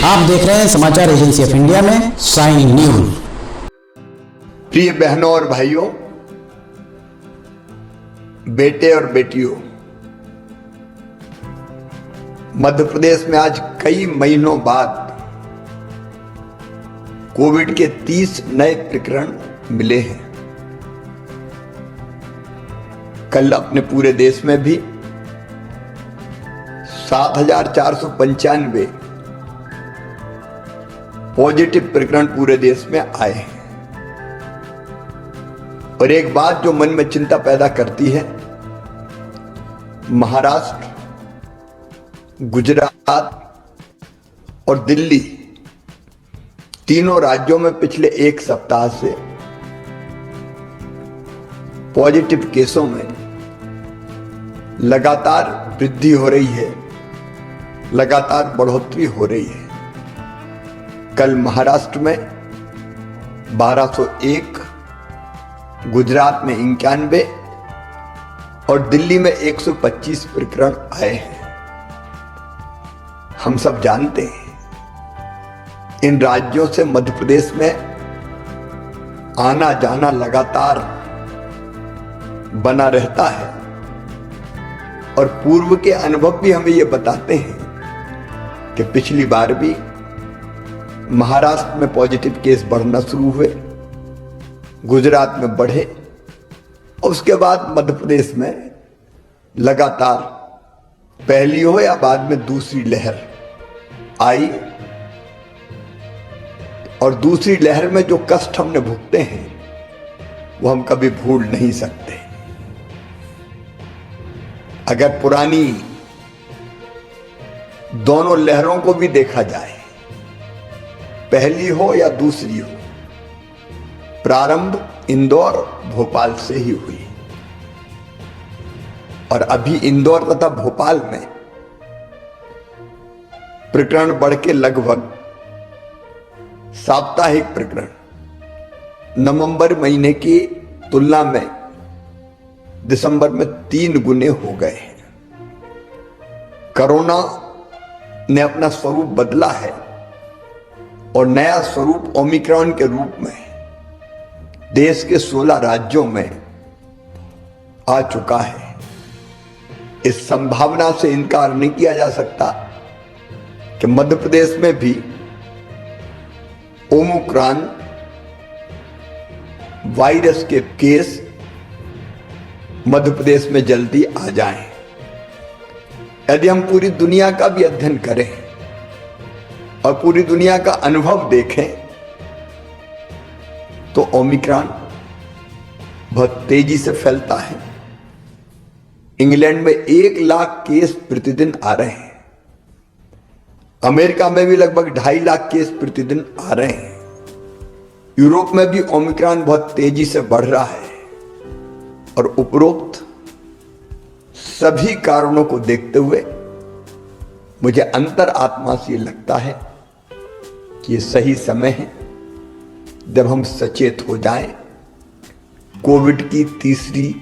आप देख रहे हैं समाचार एजेंसी ऑफ इंडिया में साइन न्यूज। प्रिय बहनों और भाइयों, बेटे और बेटियों, मध्य प्रदेश में आज कई महीनों बाद कोविड के 30 नए प्रकरण मिले हैं। कल अपने पूरे देश में भी 7,495 पॉजिटिव प्रकरण पूरे देश में आए हैं। और एक बात जो मन में चिंता पैदा करती है, महाराष्ट्र, गुजरात और दिल्ली तीनों राज्यों में पिछले एक सप्ताह से पॉजिटिव केसों में लगातार वृद्धि हो रही है, लगातार बढ़ोतरी हो रही है। कल महाराष्ट्र में 1201, गुजरात में 91 और दिल्ली में 125 प्रकरण आए हैं। हम सब जानते हैं इन राज्यों से मध्य प्रदेश में आना जाना लगातार बना रहता है और पूर्व के अनुभव भी हमें ये बताते हैं कि पिछली बार भी महाराष्ट्र में पॉजिटिव केस बढ़ना शुरू हुए, गुजरात में बढ़े और उसके बाद मध्य प्रदेश में लगातार पहली हो या बाद में दूसरी लहर आई। और दूसरी लहर में जो कष्ट हमने भुगते हैं वो हम कभी भूल नहीं सकते। अगर पुरानी दोनों लहरों को भी देखा जाए, पहली हो या दूसरी हो, प्रारंभ इंदौर भोपाल से ही हुई और अभी इंदौर तथा भोपाल में प्रकरण बढ़ के लगभग साप्ताहिक प्रकरण नवंबर महीने की तुलना में दिसंबर में 3 गुने हो गए हैं। कोरोना ने अपना स्वरूप बदला है और नया स्वरूप ओमिक्रॉन के रूप में देश के 16 राज्यों में आ चुका है। इस संभावना से इनकार नहीं किया जा सकता कि मध्य प्रदेश में भी ओमिक्रॉन वायरस के केस मध्य प्रदेश में जल्दी आ जाएं। यदि हम पूरी दुनिया का भी अध्ययन करें और पूरी दुनिया का अनुभव देखें तो ओमिक्रॉन बहुत तेजी से फैलता है। इंग्लैंड में 1 लाख केस प्रतिदिन आ रहे हैं। अमेरिका में भी लगभग 2.5 लाख केस प्रतिदिन आ रहे हैं। यूरोप में भी ओमिक्रॉन बहुत तेजी से बढ़ रहा है और उपरोक्त सभी कारणों को देखते हुए मुझे अंतर आत्मा से ये लगता है कि ये सही समय है जब हम सचेत हो जाएं, कोविड की तीसरी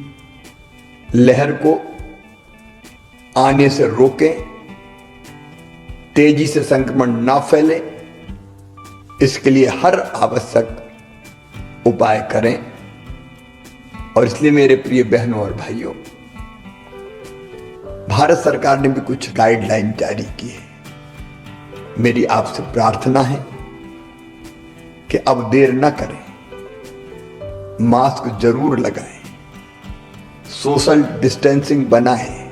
लहर को आने से रोकें, तेजी से संक्रमण ना फैले, इसके लिए हर आवश्यक उपाय करें। और इसलिए मेरे प्रिय बहनों और भाइयों, भारत सरकार ने भी कुछ गाइडलाइन जारी की है। मेरी आपसे प्रार्थना है कि अब देर न करें, मास्क जरूर लगाएं, सोशल डिस्टेंसिंग बनाएं,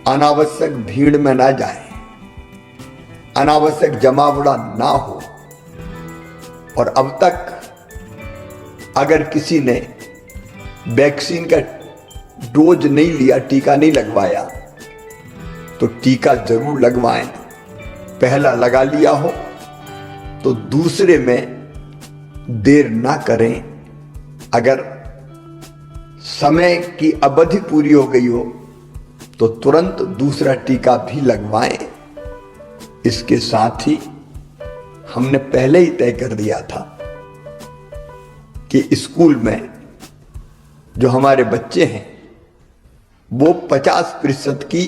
अनावश्यक भीड़ में ना जाएं, अनावश्यक जमावड़ा ना हो। और अब तक अगर किसी ने वैक्सीन का डोज नहीं लिया, टीका नहीं लगवाया, तो टीका जरूर लगवाएं। पहला लगा लिया हो तो दूसरे में देर ना करें। अगर समय की अवधि पूरी हो गई हो तो तुरंत दूसरा टीका भी लगवाएं। इसके साथ ही हमने पहले ही तय कर दिया था कि स्कूल में जो हमारे बच्चे हैं वो 50% की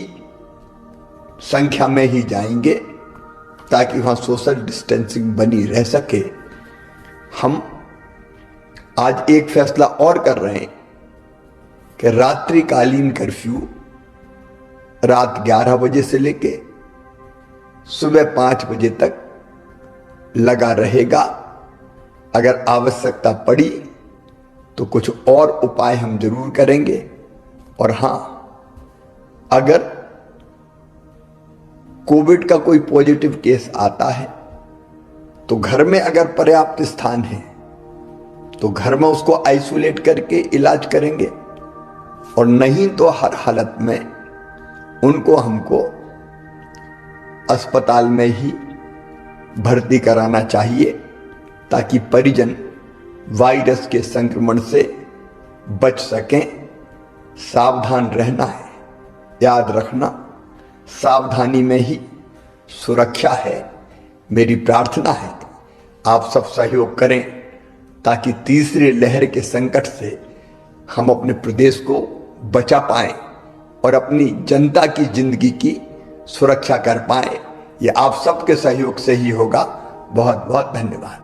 संख्या में ही जाएंगे ताकि वहां सोशल डिस्टेंसिंग बनी रह सके। हम आज एक फैसला और कर रहे हैं कि रात्रिकालीन कर्फ्यू रात 11 बजे से लेके सुबह 5 बजे तक लगा रहेगा। अगर आवश्यकता पड़ी तो कुछ और उपाय हम जरूर करेंगे। और हां, अगर कोविड का कोई पॉजिटिव केस आता है तो घर में अगर पर्याप्त स्थान है तो घर में उसको आइसोलेट करके इलाज करेंगे, और नहीं तो हर हालत में उनको हमको अस्पताल में ही भर्ती कराना चाहिए ताकि परिजन वायरस के संक्रमण से बच सकें। सावधान रहना है, याद रखना सावधानी में ही सुरक्षा है। मेरी प्रार्थना है आप सब सहयोग करें ताकि तीसरी लहर के संकट से हम अपने प्रदेश को बचा पाएं और अपनी जनता की जिंदगी की सुरक्षा कर पाएं। ये आप सबके सहयोग से ही होगा। बहुत बहुत धन्यवाद।